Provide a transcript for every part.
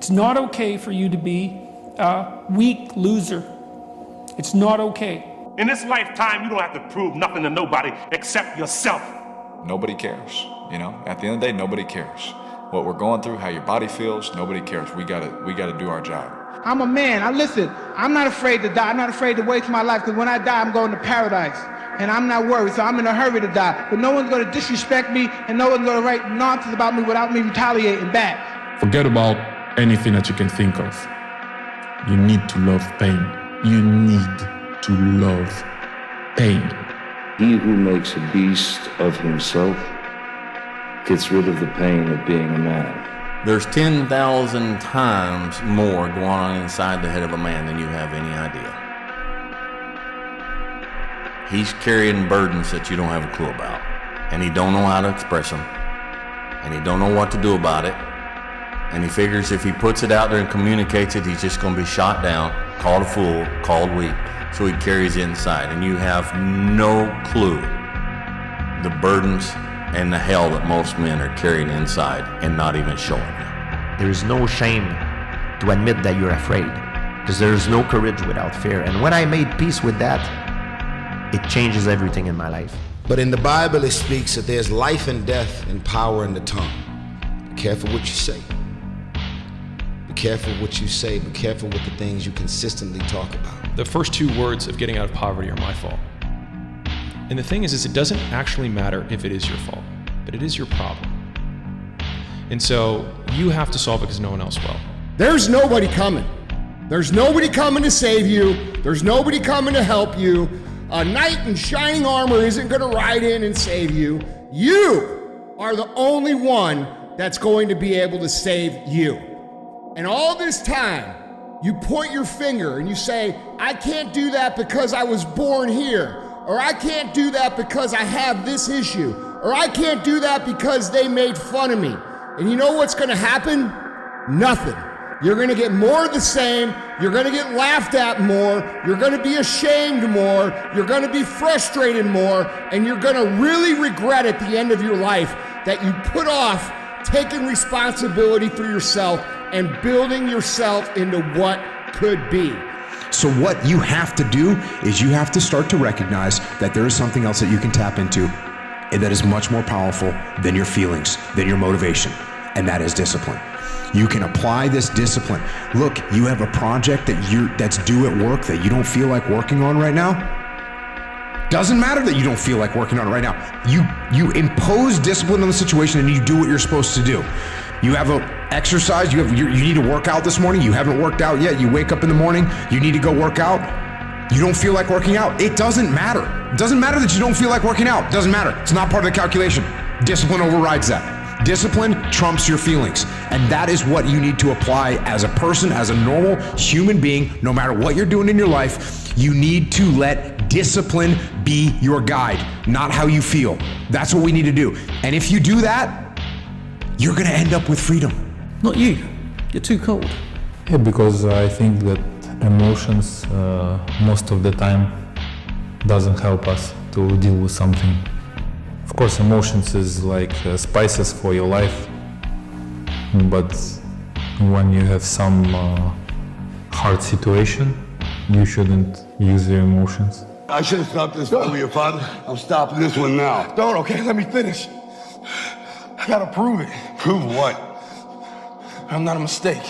It's not okay for you to be a weak loser. It's not okay. In this lifetime, you don't have to prove nothing to nobody except yourself. Nobody cares, you know? At the end of the day, nobody cares. What we're going through, how your body feels, nobody cares. We gotta do our job. I'm a man. I'm not afraid to die. I'm not afraid to waste my life, because when I die, I'm going to paradise. And I'm not worried, so I'm in a hurry to die. But no one's going to disrespect me, and no one's going to write nonsense about me without me retaliating back. Forget about anything that you can think of. You need to love pain. You need to love pain. He who makes a beast of himself gets rid of the pain of being a man. There's 10,000 times more going on inside the head of a man than you have any idea. He's carrying burdens that you don't have a clue about, and he don't know how to express them, and he don't know what to do about it, and he figures if he puts it out there and communicates it, he's just going to be shot down, called a fool, called weak, so he carries it inside, and you have no clue the burdens and the hell that most men are carrying inside and not even showing you. There is no shame to admit that you're afraid, because there is no courage without fear. And when I made peace with that, it changes everything in my life. But in the Bible, it speaks that there's life and death and power in the tongue. Be careful what you say. Be careful what you say. Be careful with the things you consistently talk about. The first two words of getting out of poverty are my fault. And the thing is it doesn't actually matter if it is your fault, but it is your problem. And so you have to solve it because no one else will. There's nobody coming. There's nobody coming to save you. There's nobody coming to help you. A knight in shining armor isn't going to ride in and save you. You are the only one that's going to be able to save you. And all this time, you point your finger and you say, I can't do that because I was born here. Or I can't do that because I have this issue. Or I can't do that because they made fun of me. And you know what's going to happen? Nothing. You're going to get more of the same. You're going to get laughed at more. You're going to be ashamed more. You're going to be frustrated more. And you're going to really regret at the end of your life that you put off taking responsibility for yourself and building yourself into what could be. So what you have to do is you have to start to recognize that there is something else that you can tap into that is much more powerful than your feelings, than your motivation, and that is discipline. You can apply this discipline. Look, you have a project that's due at work that you don't feel like working on right now. Doesn't matter that you don't feel like working on it right now. You impose discipline on the situation and you do what you're supposed to do. You have an exercise, you need to work out this morning, you haven't worked out yet, you wake up in the morning, you need to go work out, you don't feel like working out. It doesn't matter. It doesn't matter that you don't feel like working out. It doesn't matter. It's not part of the calculation. Discipline overrides that. Discipline trumps your feelings. And that is what you need to apply as a person, as a normal human being, no matter what you're doing in your life. You need to let discipline be your guide, not how you feel. That's what we need to do. And if you do that, you're gonna end up with freedom. Not you. You're too cold. Yeah, because I think that emotions most of the time doesn't help us to deal with something. Of course, emotions is like spices for your life, but when you have some hard situation, you shouldn't use your emotions. I should have stopped this with your father. I'm stopping this one now. Don't, okay? Let me finish. I gotta prove it. Prove what? I'm not a mistake.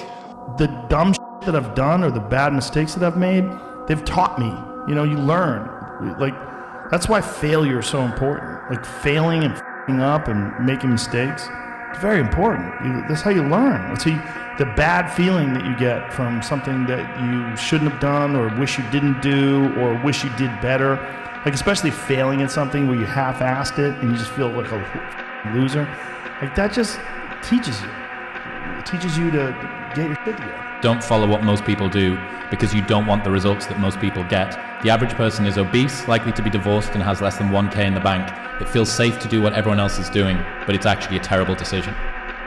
The dumb shit that I've done or the bad mistakes that I've made, they've taught me. You know, you learn. Like, that's why failure is so important. Like, failing and f***ing up and making mistakes, it's very important. That's how you learn. That's how the bad feeling that you get from something that you shouldn't have done or wish you didn't do or wish you did better. Like, especially failing at something where you half-assed it and you just feel like a loser. Like, that just teaches you. It teaches you to get your shit together. Don't follow what most people do because you don't want the results that most people get. The average person is obese, likely to be divorced, and has less than 1K in the bank. It feels safe to do what everyone else is doing, but it's actually a terrible decision.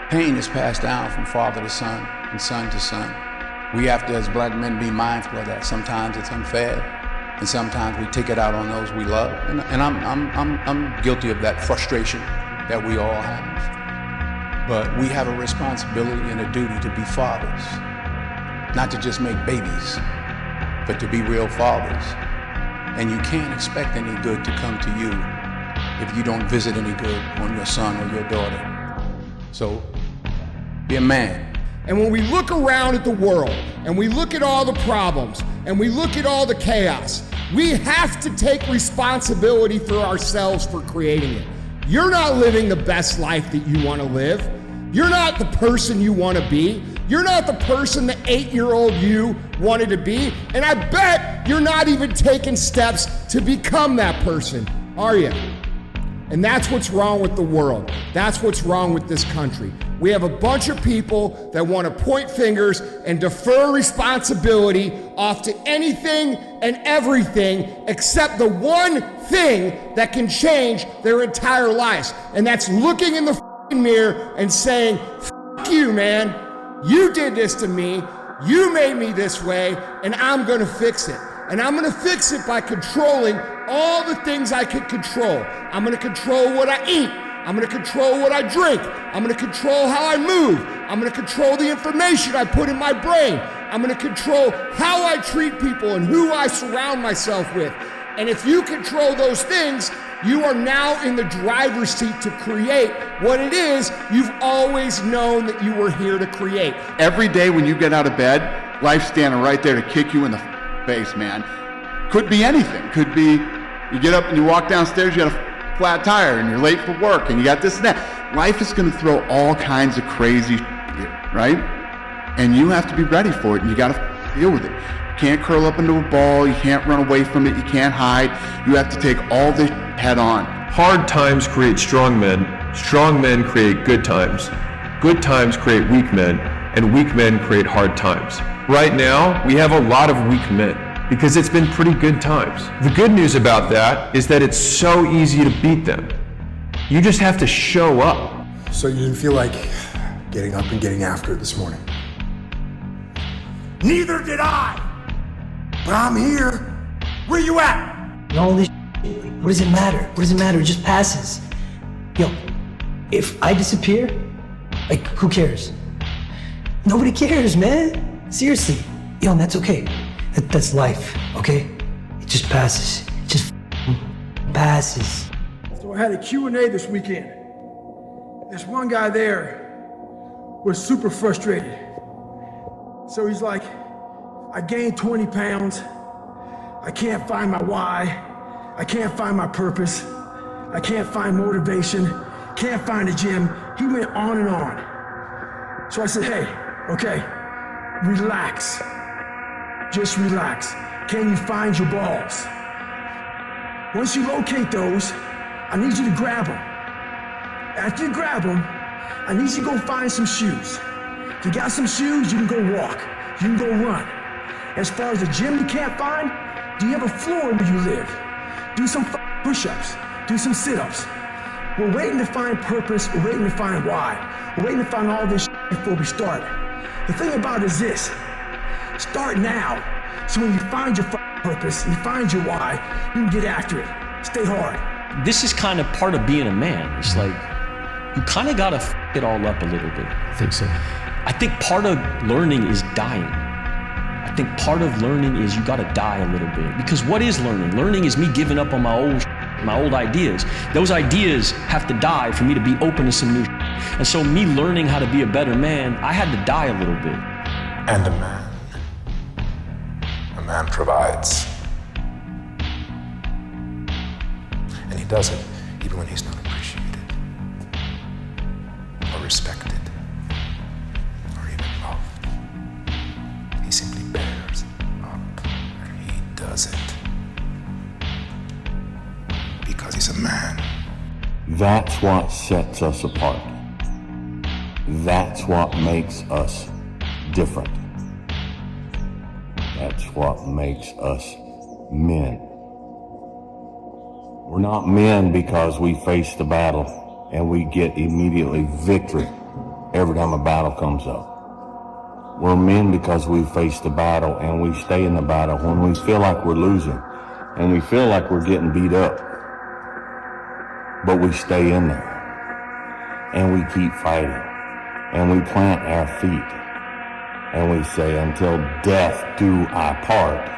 Pain is passed down from father to son and son to son. We have to, as black men, be mindful of that. Sometimes it's unfair, and sometimes we take it out on those we love. And I'm guilty of that frustration that we all have. But we have a responsibility and a duty to be fathers. Not to just make babies, but to be real fathers. And you can't expect any good to come to you if you don't visit any good on your son or your daughter. So, be a man. And when we look around at the world, and we look at all the problems, and we look at all the chaos, we have to take responsibility for ourselves for creating it. You're not living the best life that you want to live. You're not the person you want to be. You're not the person the 8-year-old you wanted to be. And I bet you're not even taking steps to become that person, are you? And that's what's wrong with the world. That's what's wrong with this country. We have a bunch of people that want to point fingers and defer responsibility off to anything and everything except the one thing that can change their entire lives. And that's looking in the mirror and saying, "F you, man. You did this to me. You made me this way, and I'm going to fix it. And I'm going to fix it by controlling all the things I can control. I'm going to control what I eat. I'm going to control what I drink. I'm going to control how I move. I'm going to control the information I put in my brain. I'm going to control how I treat people and who I surround myself with." And if you control those things, you are now in the driver's seat to create what it is you've always known that you were here to create. Every day when you get out of bed, life's standing right there to kick you in the face, man. Could be anything. Could be you get up and you walk downstairs, you got a flat tire and you're late for work and you got this and that. Life is going to throw all kinds of crazy shit at you, right? And you have to be ready for it and you got to deal with it. You can't curl up into a ball, you can't run away from it, you can't hide. You have to take all this head on. Hard times create strong men create good times create weak men, and weak men create hard times. Right now, we have a lot of weak men because it's been pretty good times. The good news about that is that it's so easy to beat them. You just have to show up. So you didn't feel like getting up and getting after it this morning? Neither did I! But I'm here. Where you at? And all this what does it matter? What does it matter? It just passes. Yo, if I disappear, like, who cares? Nobody cares, man. Seriously. Yo, and that's okay. That's life, okay? It just passes. It just passes. So I had a Q&A this weekend. There's one guy there was super frustrated. So he's like, I gained 20 pounds. I can't find my why. I can't find my purpose. I can't find motivation. Can't find a gym. He went on and on. So I said, hey, okay, relax. Just relax. Can you find your balls? Once you locate those, I need you to grab them. After you grab them, I need you to go find some shoes. If you got some shoes, you can go walk. You can go run. As far as a gym you can't find, do you have a floor where you live? Do some push-ups. Do some sit-ups. We're waiting to find purpose. We're waiting to find why. We're waiting to find all this before we start. The thing about it is this. Start now. So when you find your purpose, you find your why, you can get after it. Stay hard. This is kind of part of being a man. It's like, you kind of got to f it all up a little bit. I think so. I think part of learning is dying. I think part of learning is you got to die a little bit. Because what is learning? Learning is me giving up on my old ideas. Those ideas have to die for me to be open to some new And so me learning how to be a better man, I had to die a little bit. And a man provides. And he does it even when he's not appreciated or respected or even loved. He simply bears up and he does it because he's a man. That's what sets us apart. That's what makes us different. That's what makes us men. We're not men because we face the battle and we get immediately victory every time a battle comes up. We're men because we face the battle and we stay in the battle when we feel like we're losing and we feel like we're getting beat up. But we stay in there and we keep fighting. and we plant our feet and we say, until death do our part,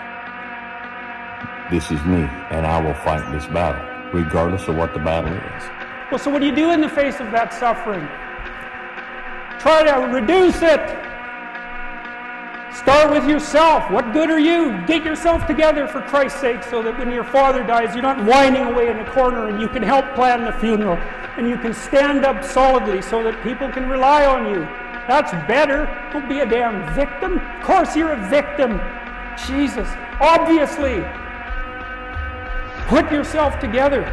this is me, and I will fight this battle, regardless of what the battle is. Well, so what do you do in the face of that suffering? Try to reduce it. Start with yourself. What good are you? Get yourself together for Christ's sake, so that when your father dies, you're not whining away in a corner, and you can help plan the funeral, and you can stand up solidly so that people can rely on you. That's better. Don't be a damn victim. Of course you're a victim. Jesus. Obviously. Put yourself together.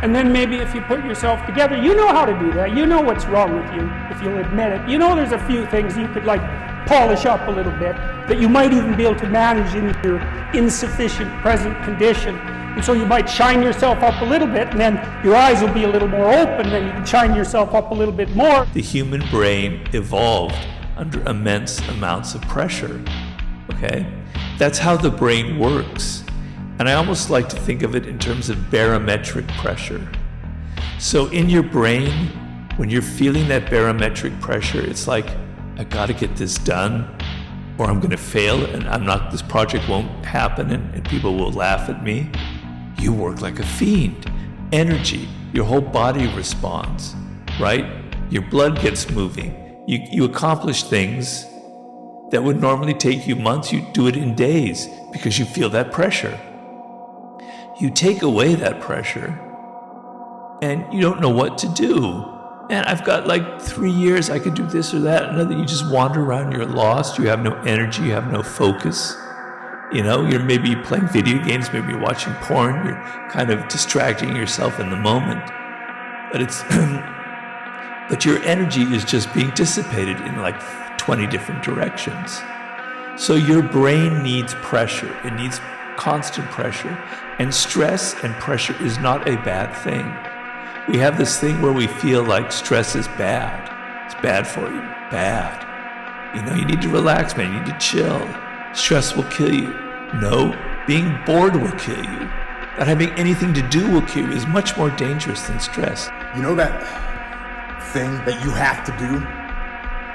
And then maybe if you put yourself together, you know how to do that. You know what's wrong with you, if you'll admit it. You know there's a few things you could polish up a little bit, that you might even be able to manage in your insufficient present condition. And so you might shine yourself up a little bit, and then your eyes will be a little more open, then you can shine yourself up a little bit more. The human brain evolved under immense amounts of pressure, okay? That's how the brain works. And I almost like to think of it in terms of barometric pressure. So in your brain, when you're feeling that barometric pressure, it's like, I gotta get this done, or I'm gonna fail, and this project won't happen, and people will laugh at me. You work like a fiend. Energy, your whole body responds, right? Your blood gets moving. You accomplish things that would normally take you months, you do it in days because you feel that pressure. You take away that pressure and you don't know what to do. And I've got 3 years, I could do this or that. Another, you just wander around, you're lost, you have no energy, you have no focus. You know, you're maybe playing video games, maybe you're watching porn, you're kind of distracting yourself in the moment. But but your energy is just being dissipated in 20 different directions. So your brain needs pressure, it needs constant pressure. And stress and pressure is not a bad thing. We have this thing where we feel like stress is bad. It's bad for you. Bad. You need to relax, man. You need to chill. Stress will kill you. No, being bored will kill you. Not having anything to do will kill you is much more dangerous than stress. You know that thing that you have to do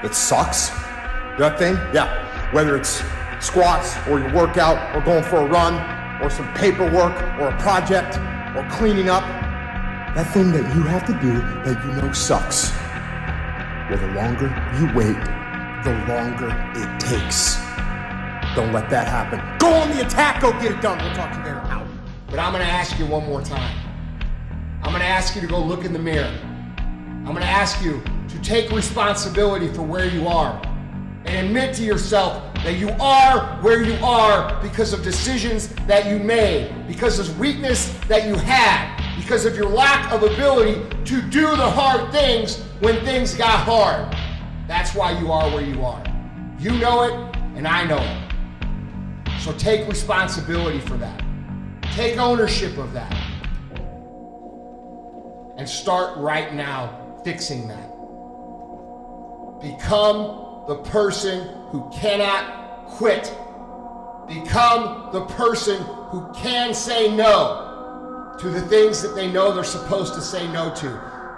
that sucks? That thing? Yeah. Whether it's squats or your workout or going for a run, or some paperwork, or a project, or cleaning up. That thing that you have to do that you know sucks. Well, the longer you wait, the longer it takes. Don't let that happen. Go on the attack, go get it done. We'll talk to you later. Out. But I'm gonna ask you one more time. I'm gonna ask you to go look in the mirror. I'm gonna ask you to take responsibility for where you are and admit to yourself that you are where you are because of decisions that you made, because of weakness that you had, because of your lack of ability to do the hard things when things got hard. That's why you are where you are. You know it, and I know it. So take responsibility for that. Take ownership of that. And start right now fixing that. Become the person who cannot quit. Become the person who can say no to the things that they know they're supposed to say no to.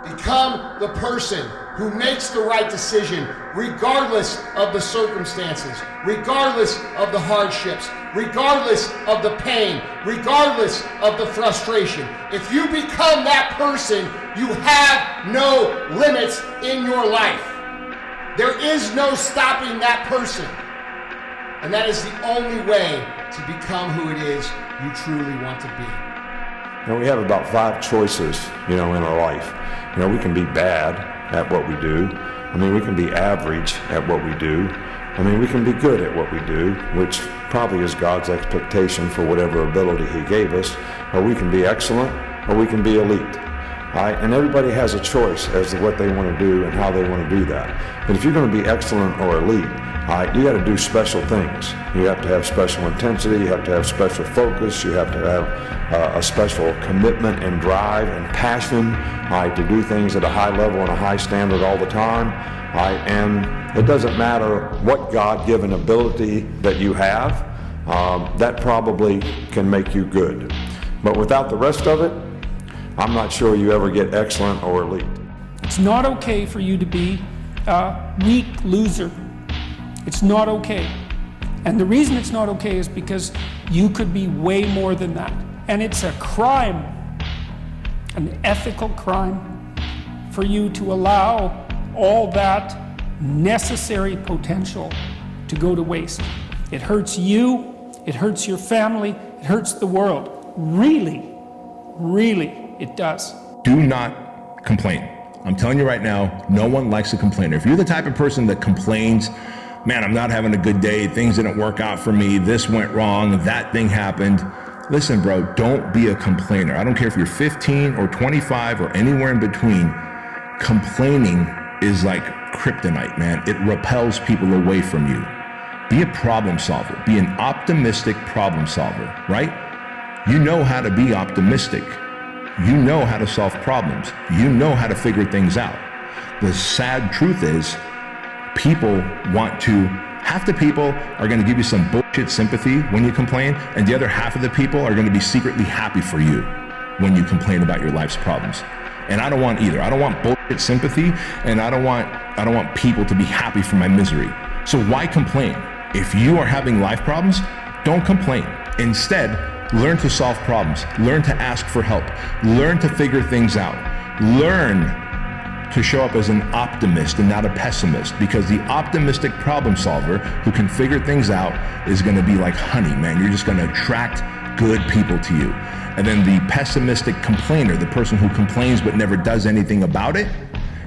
Become the person who makes the right decision regardless of the circumstances, regardless of the hardships, regardless of the pain, regardless of the frustration. If you become that person, you have no limits in your life. There is no stopping that person. And that is the only way to become who it is you truly want to be. We have about 5 choices, in our life. We can be bad at what we do. We can be average at what we do. We can be good at what we do, which probably is God's expectation for whatever ability He gave us. Or we can be excellent, or we can be elite. And everybody has a choice as to what they want to do and how they want to do that. But if you're going to be excellent or elite, you got to do special things. You have to have special intensity, you have to have special focus, you have to have a special commitment and drive and passion to do things at a high level and a high standard all the time. And it doesn't matter what God-given ability that you have, that probably can make you good. But without the rest of it, I'm not sure you ever get excellent or elite. It's not okay for you to be weak loser. It's not okay. And the reason it's not okay is because you could be way more than that. And it's a crime, an ethical crime, for you to allow all that necessary potential to go to waste. It hurts you, it hurts your family, it hurts the world. Really, really, it does. Do not complain. I'm telling you right now, no one likes a complainer. If you're the type of person that complains, man, I'm not having a good day, things didn't work out for me, this went wrong, that thing happened. Listen, bro, don't be a complainer. I don't care if you're 15 or 25 or anywhere in between. Complaining is like kryptonite, man. It repels people away from you. Be a problem solver. Be an optimistic problem solver, right? You know how to be optimistic. You know how to solve problems. You know how to figure things out. The sad truth is, people want to, half the people are going to give you some bullshit sympathy when you complain, and the other half of the people are going to be secretly happy for you when you complain about your life's problems. And I don't want either. I don't want bullshit sympathy, and I don't want people to be happy for my misery. So why complain? If you are having life problems, don't complain. Instead, learn to solve problems. Learn to ask for help. Learn to figure things out. Learn to show up as an optimist and not a pessimist, because the optimistic problem solver who can figure things out is going to be like honey, man. You're just going to attract good people to you. And then the pessimistic complainer, the person who complains but never does anything about it,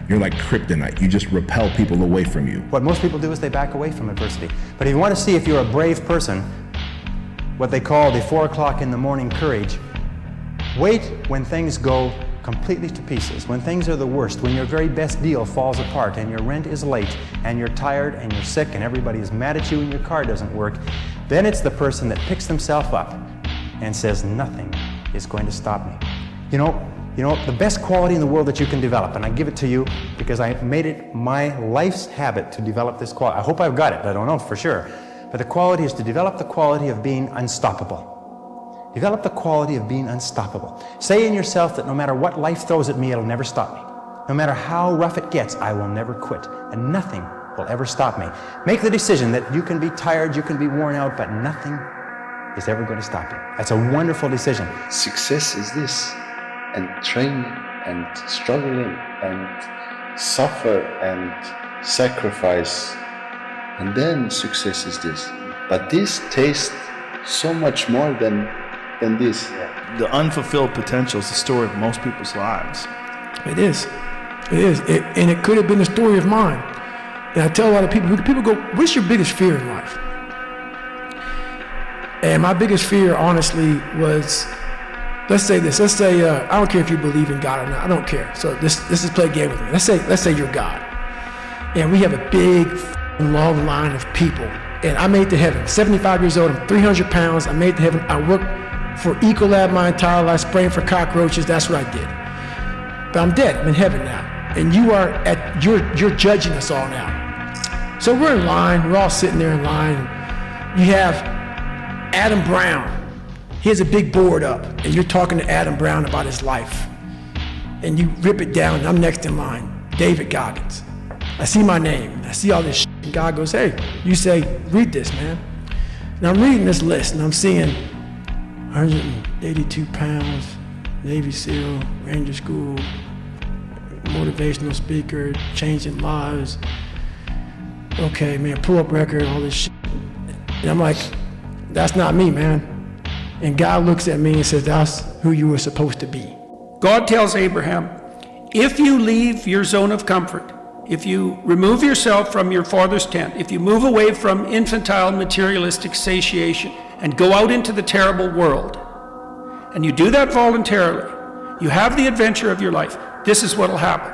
you're like kryptonite. You just repel people away from you. What most people do is they back away from adversity. But if you want to see if you're a brave person, what they call the 4 o'clock in the morning courage, wait when things go completely to pieces, when things are the worst, when your very best deal falls apart and your rent is late and you're tired and you're sick and everybody is mad at you and your car doesn't work, then it's the person that picks themselves up and says, nothing is going to stop me. You know, the best quality in the world that you can develop, and I give it to you because I made it my life's habit to develop this quality. I hope I've got it, I don't know for sure. But the quality is to develop the quality of being unstoppable. Develop the quality of being unstoppable. Say in yourself that no matter what life throws at me, it'll never stop me. No matter how rough it gets, I will never quit. And nothing will ever stop me. Make the decision that you can be tired, you can be worn out, but nothing is ever going to stop you. That's a wonderful decision. Success is this, and training and struggling and suffer and sacrifice, and then success is this. But this tastes so much more than this. The unfulfilled potential is the story of most people's lives. It is. It is. And it could have been the story of mine. And I tell a lot of people go, what's your biggest fear in life? And my biggest fear, honestly, was, let's say this. Let's say, I don't care if you believe in God or not. I don't care. So this is play a game with me. Let's say you're God. And we have a big, long line of people. And I made it to heaven. 75 years old, I'm 300 pounds. I made it to heaven. I worked for Ecolab my entire life, spraying for cockroaches. That's what I did. But I'm dead. I'm in heaven now. And you're judging us all now. So we're in line. We're all sitting there in line. You have Adam Brown. He has a big board up, and you're talking to Adam Brown about his life. And you rip it down, and I'm next in line, David Goggins. I see my name. I see all this shit, and God goes, hey, you say, read this, man. And I'm reading this list, and I'm seeing 182 pounds, Navy SEAL, Ranger School, motivational speaker, changing lives. Okay, man, pull-up record, all this shit. And I'm like, that's not me, man. And God looks at me and says, that's who you were supposed to be. God tells Abraham, if you leave your zone of comfort, if you remove yourself from your father's tent, if you move away from infantile materialistic satiation and go out into the terrible world, and you do that voluntarily, you have the adventure of your life, this is what will happen.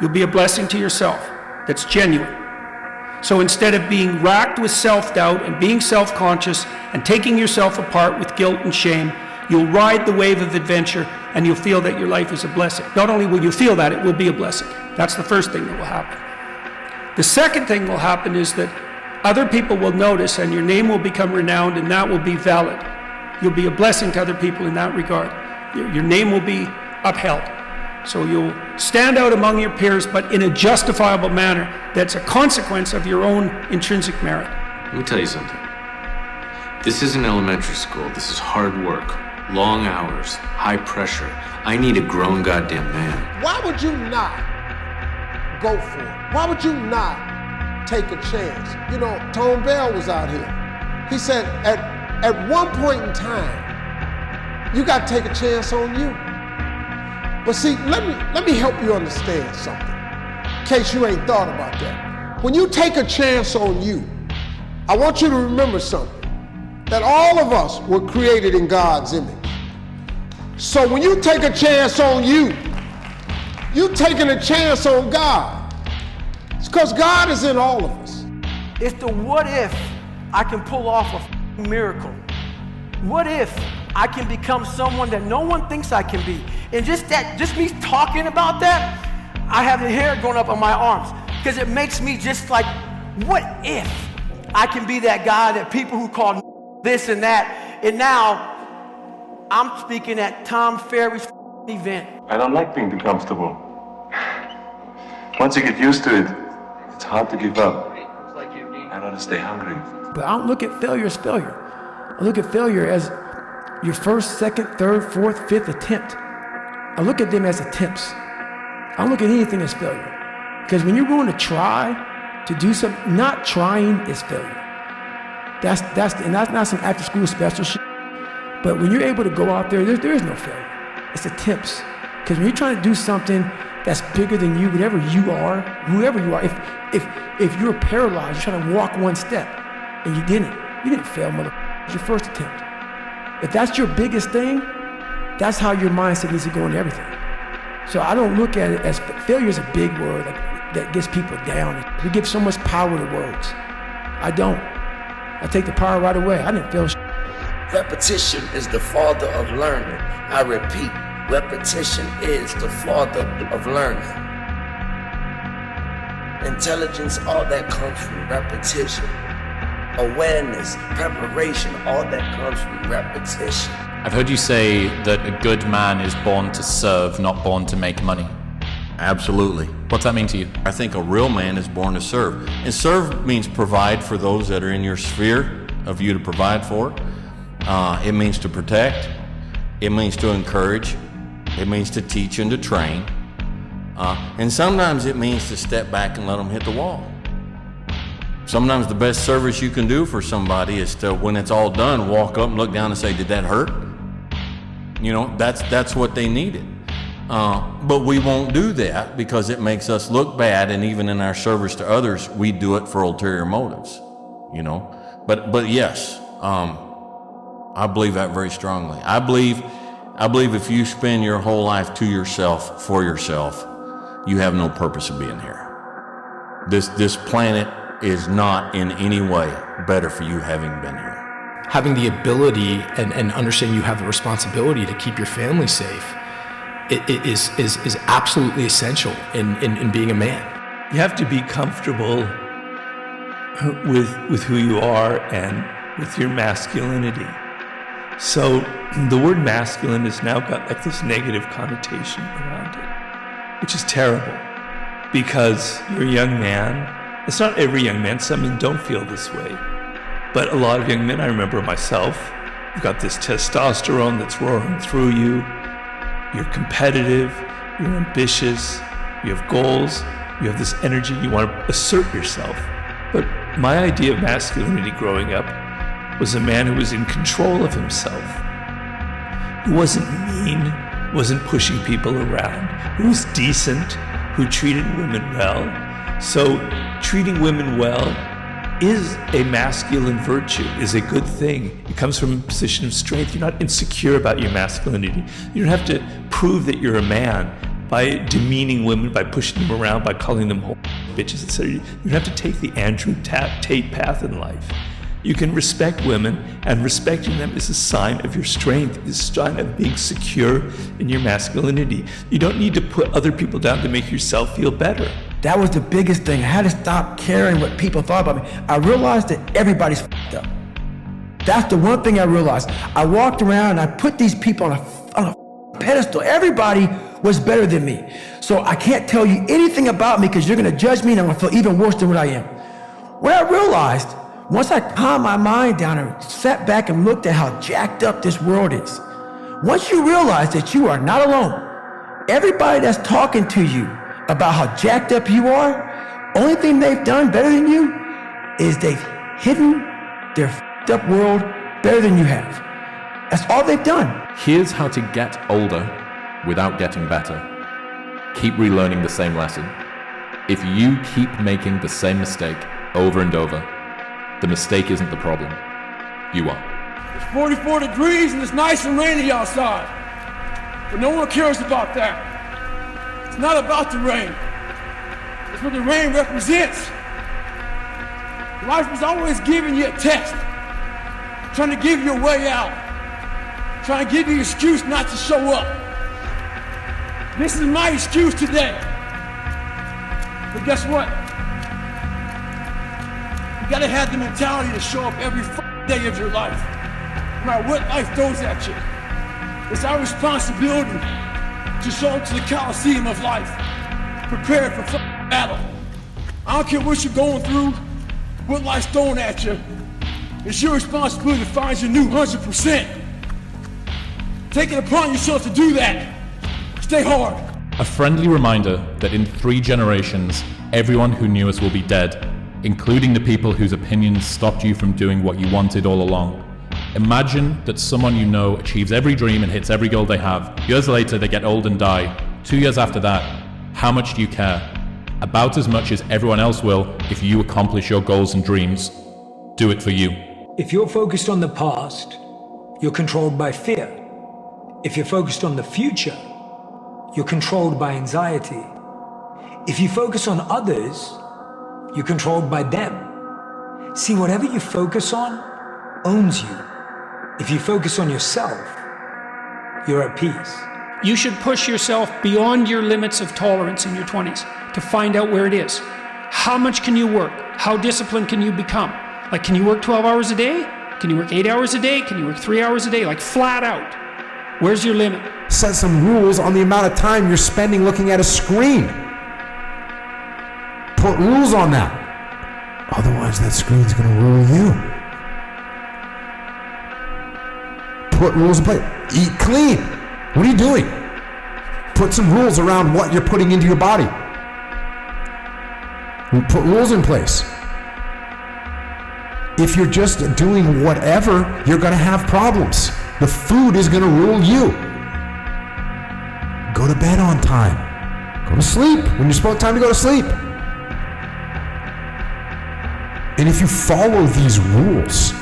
You'll be a blessing to yourself that's genuine. So instead of being racked with self-doubt and being self-conscious and taking yourself apart with guilt and shame, you'll ride the wave of adventure and you'll feel that your life is a blessing. Not only will you feel that, it will be a blessing. That's the first thing that will happen. The second thing will happen is that other people will notice and your name will become renowned, and that will be valid. You'll be a blessing to other people in that regard. Your name will be upheld. So you'll stand out among your peers, but in a justifiable manner that's a consequence of your own intrinsic merit. Let me tell you something. This isn't elementary school. This is hard work, long hours, high pressure. I need a grown goddamn man. Why would you not go for it? Why would you not take a chance? You know, Tone Bell was out here. He said at one point in time, you got to take a chance on you. But see, let me help you understand something, in case you ain't thought about that. When you take a chance on you, I want you to remember something, that all of us were created in God's image. So when you take a chance on you, you're taking a chance on God. It's because God is in all of us. It's the what if I can pull off a miracle. What if I can become someone that no one thinks I can be? And just me talking about that, I have the hair going up on my arms because it makes me just like, what if I can be that guy that people who call this and that, and now I'm speaking at Tom Ferry's event. I don't like being too comfortable. Once you get used to it, it's hard to give up. I rather stay hungry. But I don't look at failure as failure. I look at failure as your first, second, third, fourth, fifth attempt. I look at them as attempts. I don't look at anything as failure. Because when you're going to try to do something, not trying is failure. That's not some after school special shit. But when you're able to go out there is no failure. It's attempts. Because when you're trying to do something that's bigger than you, whatever you are, whoever you are, if you're paralyzed, you're trying to walk one step and you didn't fail, motherfucker. It's your first attempt. If that's your biggest thing, that's how your mindset needs to go into everything. So I don't look at it as failure is a big word that gets people down. We give so much power to words. I don't. I take the power right away. I didn't fail shit. Repetition is the father of learning. I repeat, repetition is the father of learning. Intelligence, all that comes from repetition. Awareness, preparation, all that comes from repetition. I've heard you say that a good man is born to serve, not born to make money. Absolutely. What's that mean to you? I think a real man is born to serve. And serve means provide for those that are in your sphere of you to provide for. It means to protect. It means to encourage. It means to teach and to train. And sometimes it means to step back and let them hit the wall. Sometimes the best service you can do for somebody is to, when it's all done, walk up and look down and say, did that hurt? You know, that's what they needed. But we won't do that because it makes us look bad, and even in our service to others, we do it for ulterior motives, you know. But yes, I believe that very strongly. I believe if you spend your whole life to yourself, for yourself, you have no purpose of being here. This planet is not in any way better for you having been here. Having the ability and understanding you have the responsibility to keep your family safe is absolutely essential in being a man. You have to be comfortable with who you are and with your masculinity. So the word masculine has now got like this negative connotation around it, which is terrible because you're a young man. It's not every young man. Some men don't feel this way. But a lot of young men, I remember myself, you've got this testosterone that's roaring through you. You're competitive, you're ambitious, you have goals, you have this energy, you want to assert yourself. But my idea of masculinity growing up was a man who was in control of himself, who wasn't mean, wasn't pushing people around, who was decent, who treated women well. So treating women well is a masculine virtue, is a good thing. It comes from a position of strength. You're not insecure about your masculinity. You don't have to prove that you're a man by demeaning women, by pushing them around, by calling them bitches, etc. You don't have to take the Andrew Tate path in life. You can respect women, and respecting them is a sign of your strength, is a sign of being secure in your masculinity. You don't need to put other people down to make yourself feel better. That was the biggest thing. I had to stop caring what people thought about me. I realized that everybody's fucked up. That's the one thing I realized. I walked around and I put these people on a pedestal. Everybody was better than me. So I can't tell you anything about me because you're gonna judge me and I'm gonna feel even worse than what I am. What I realized, once I calmed my mind down and sat back and looked at how jacked up this world is, once you realize that you are not alone, everybody that's talking to you about how jacked up you are, only thing they've done better than you is they've hidden their f***ed up world better than you have. That's all they've done. Here's how to get older without getting better. Keep relearning the same lesson. If you keep making the same mistake over and over, the mistake isn't the problem. You are. It's 44 degrees and it's nice and rainy outside. But no one cares about that. It's not about the rain. It's what the rain represents. Life is always giving you a test, trying to give you a way out, trying to give you an excuse not to show up. This is my excuse today. But guess what? You gotta have the mentality to show up every day of your life, no matter what life throws at you. It's our responsibility to show up to the Coliseum of life, prepared for battle. I don't care what you're going through, what life's throwing at you. It's your responsibility to find your new 100%. Take it upon yourself to do that. Stay hard. A friendly reminder that in 3 generations, everyone who knew us will be dead, including the people whose opinions stopped you from doing what you wanted all along. Imagine that someone you know achieves every dream and hits every goal they have. Years later, they get old and die. 2 years after that, how much do you care? About as much as everyone else will if you accomplish your goals and dreams. Do it for you. If you're focused on the past, you're controlled by fear. If you're focused on the future, you're controlled by anxiety. If you focus on others, you're controlled by them. See, whatever you focus on owns you. If you focus on yourself, you're at peace. You should push yourself beyond your limits of tolerance in your 20s to find out where it is. How much can you work? How disciplined can you become? Like, can you work 12 hours a day? Can you work 8 hours a day? Can you work 3 hours a day? Like, flat out. Where's your limit? Set some rules on the amount of time you're spending looking at a screen. Put rules on that. Otherwise, that screen's gonna rule you. Put rules in place. Eat clean. What are you doing? Put some rules around what you're putting into your body. Put rules in place. If you're just doing whatever, you're gonna have problems. The food is gonna rule you. Go to bed on time. Go to sleep when you're supposed time to go to sleep. And if you follow these rules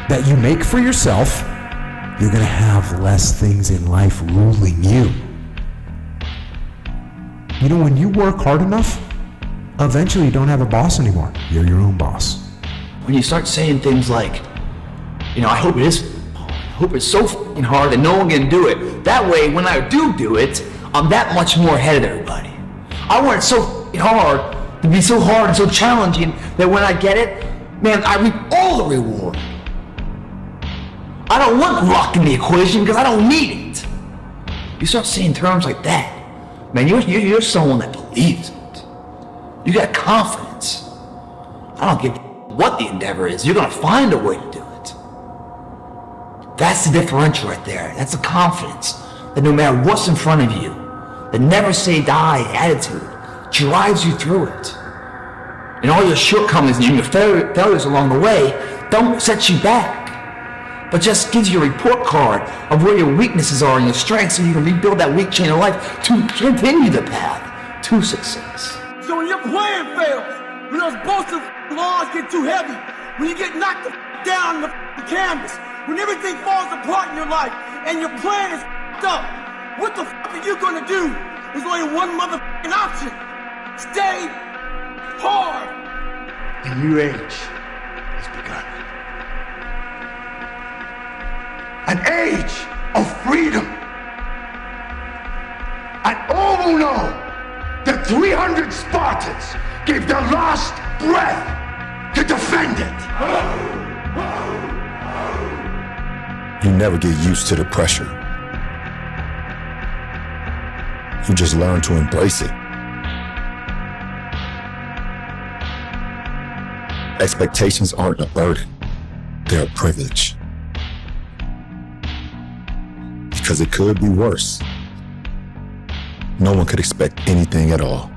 that you make for yourself, you're gonna have less things in life ruling you. You know, when you work hard enough, eventually you don't have a boss anymore. You're your own boss. When you start saying things like, you know, I hope it's so f***ing hard that no one can do it. That way, when I do it, I'm that much more ahead of everybody. I want it so f***ing hard, to be so hard and so challenging, that when I get it, man, I reap all the reward. I don't want luck in the equation because I don't need it. You start saying terms like that, man, you're someone that believes it. You got confidence. I don't give what the endeavor is. You're gonna find a way to do it. That's the differential right there. That's the confidence that no matter what's in front of you, the never say die attitude drives you through it. And all your shortcomings and your failures along the way don't set you back, but just gives you a report card of where your weaknesses are and your strengths, so you can rebuild that weak chain of life to continue the path to success. So when your plan fails, when those bolts of laws get too heavy, when you get knocked down on the canvas, when everything falls apart in your life and your plan is up, what the are you gonna do? There's only one motherfucking option. Stay hard. A new age has begun. An age of freedom. And all who know that 300 Spartans gave their last breath to defend it. You never get used to the pressure. who just learn to embrace it. Expectations aren't a burden, they're a privilege. Because it could be worse. No one could expect anything at all.